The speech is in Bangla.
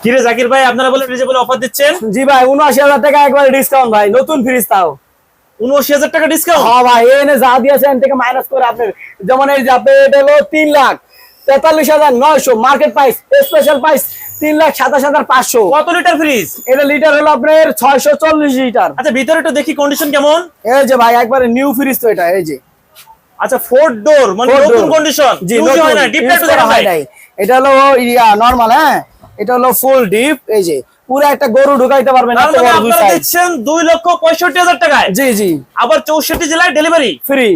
কিরে জাকির ভাই, আপনারা বলে রিজনেবল অফার দিচ্ছেন? জি ভাই ৭৯,০০০ টাকা একবারে ডিসকাউন্ট ভাই, নতুন ফ্রিজ তাও। ৭৯,০০০ টাকা ডিসকাউন্ট? হ্যাঁ ভাই, এনে যা দিয়েছে এন থেকে মাইনাস করে আপনার, যেমন এই যে আপনার এটা হলো ৩,৪৩,৯০০ মার্কেট প্রাইস, স্পেশাল প্রাইস ৩,২৭,৫০০। কত লিটার ফ্রিজ? এটা লিটার হলো আপনার ৬৪০ লিটার। আচ্ছা, ভিতরে একটু দেখি কন্ডিশন কেমন। এই যে ভাই একবারে নিউ ফ্রিজ তো এটা, এই যে আচ্ছা, 4 ডোর মানে Four নতুন door। কন্ডিশন। জি, ইউজ নতুন, হয় না, ডিপ use টাইপ করা দেখা হয় যায়। নাই। এটা হলো নরমাল, হ্যাঁ এটা হলো ফুল ডিপ, এই যে পুরো একটা গরু ঢুকাইতে পারবেন তার এত মানে বড় দুই আপনারা সাইজ। দিচ্ছেন 2,65,000 টাকায়, জি জি, আবার 64 জেলায় ডেলিভারি ফ্রি।